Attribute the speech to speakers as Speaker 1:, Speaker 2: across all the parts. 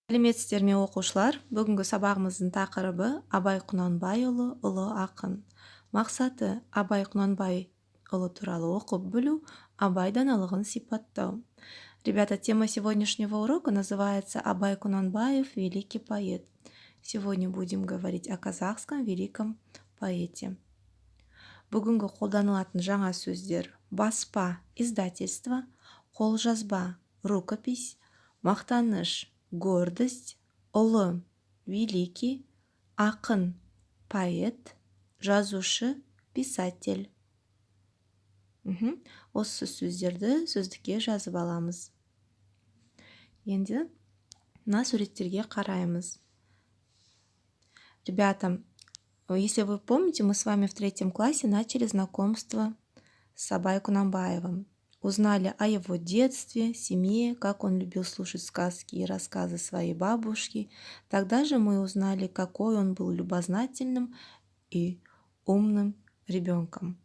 Speaker 1: Сәлеметсіздер ме оқушылар? Бүгінгі сабағымыздың тақырыбы Абай Құнанбайұлы ұлы ақын. Мақсаты Абай Құнанбайұлы туралы оқып білу, Абай даналығын сипаттау. Ребята, тема сегодняшнего урока называется «Абай Кунанбаев. Великий поэт». Сегодня будем говорить о казахском великом поэте. Бүгінгі қолданылатын жаңа сөздер: баспа, издательство, қолжазба, рукопись, мақтаныш, гордость, ұлы, великий, ақын, поэт, жазушы, писатель. Осы сөздерді сөздікке жазып аламыз. Енді мына суреттерге қараймыз. Ребята, если вы помните, мы с вами в 3 классе начали знакомство с Абай Кунанбаевым. Узнали о его детстве, семье, как он любил слушать сказки и рассказы своей бабушки. Тогда же мы узнали, какой он был любознательным и умным ребенком.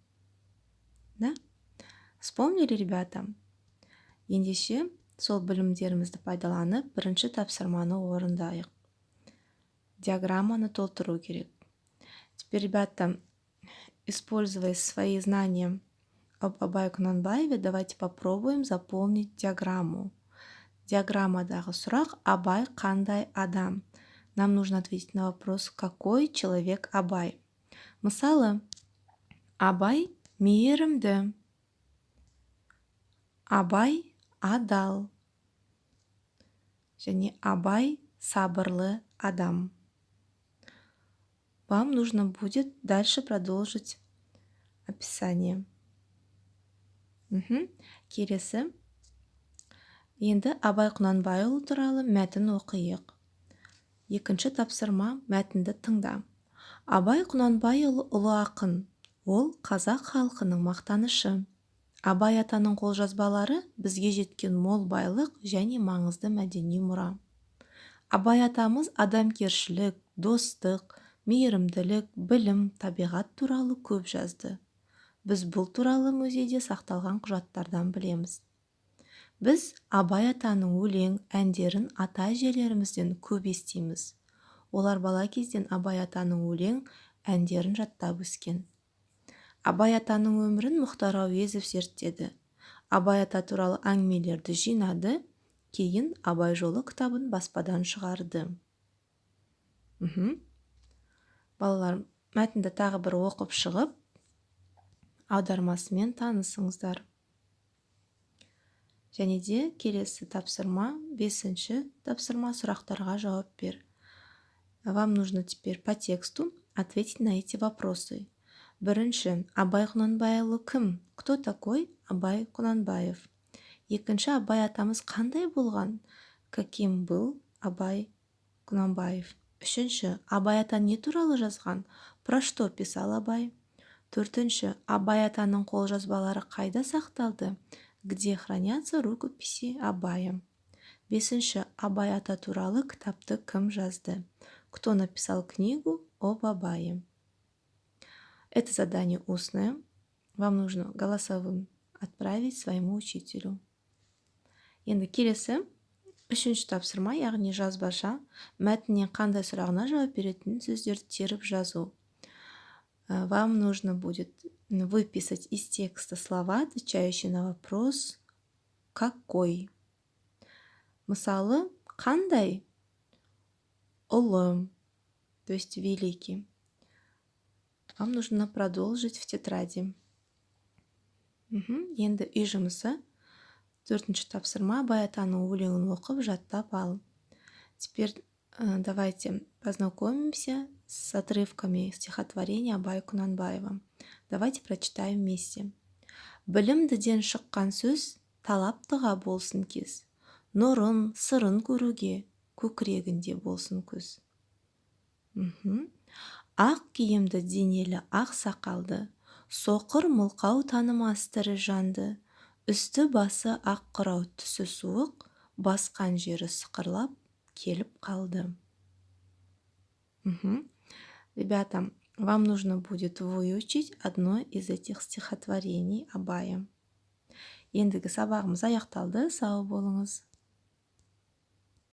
Speaker 1: Да? Вспомнили, ребята? Ендеше сол білімдерімізді пайдаланып, бірінші тапсырманы орындайық. Диаграмманы толтыру керек. Теперь, ребята, используя свои знания об Абай Кунанбаеве, давайте попробуем заполнить диаграмму. Диаграммадағы сұрақ: Абай қандай адам? Нам нужно ответить на вопрос: какой человек Абай? Мысалы, Абай мейірімді, Абай адал, және Абай сабырлы адам. Вам нужно будет дальше продолжить описание. Келесі. Енді Абай Құнанбайұлы туралы мәтін оқиық. Екінші тапсырма: мәтінді тыңда. Абай Құнанбайұлы ұлы ақын. Ол қазақ халқының мақтанышы. Абай атаның қолжазбалары бізге жеткен мол байлық және маңызды мәдени мұра. Абай атамыз адамгершілік, достық, мейірімділік, білім, табиғат туралы көп жазды. Біз бұл туралы музейде сақталған құжаттардан білеміз. Біз Абай атаның өлең, әндерін ата-әжелерімізден көп естиміз. Олар бала кезден Абай атаның өлең, әндерін жаттап өскен. Абай атаның өмірін Мұхтар Әуезов зерттеді. Абай ата туралы әңгімелерді жинады, кейін Абай жолы кітабын баспадан шығарды. Балалар, мәтінді тағы бір оқып шығып, аудармасымен танысыңыздар. Және де келесі тапсырма, 5-ші тапсырма: сұрақтарға жауап бер. Вам нужно теперь по тексту ответить на эти вопросы. Бірінші: Абай Құнанбайұлы кім? Кто такой Абай Кунанбаев? Екінші: Абай атамыз қандай болған? Каким был Абай Кунанбаев? Үшінші: Абай ата не туралы жазған? Про что писал Абай? Төртінші: Абай атаның қолжазбалары қайда сақталды? Где хранятся рукописи Абая? Бесінші: Абай ата туралы кітапты кім жазды? Кто написал книгу об Абае? Это задание устное. Вам нужно голосовым отправить своему учителю. Енді келесі 3-ші тапсырма, яғни жазбаша, мәтіннен қандай сұрағына жауап беретін сөздерді теріп жазу. Вам нужно будет выписать из текста слова, отвечающие на вопрос «какой?». Мысалы, қандай? Ұлы, то есть великий. Вам нужно продолжить в тетради. Енді үй жұмысы. 4-ші тапсырма: Абай атаның өлеңін оқып, жаттап ал. Теперь давайте познакомимся с отрывками стихотворения Абай Кунанбаева. Давайте прочитаем вместе. Білімдіден шыққан сөз талаптыға болсын кез. Нұрын, сырын көруге көкірегінде болсын көз. Ақ киімді денелі ақ сақалды, соқыр мылқау танымас тірі жанды, үсті басы ақ қырау, түсі суық, басқан жері сықырлап келіп қалды. Ребята, вам нужно будет выучить одно из этих стихотворений Абая. Ендігі сабағымыз аяқталды. Сау болыңыз.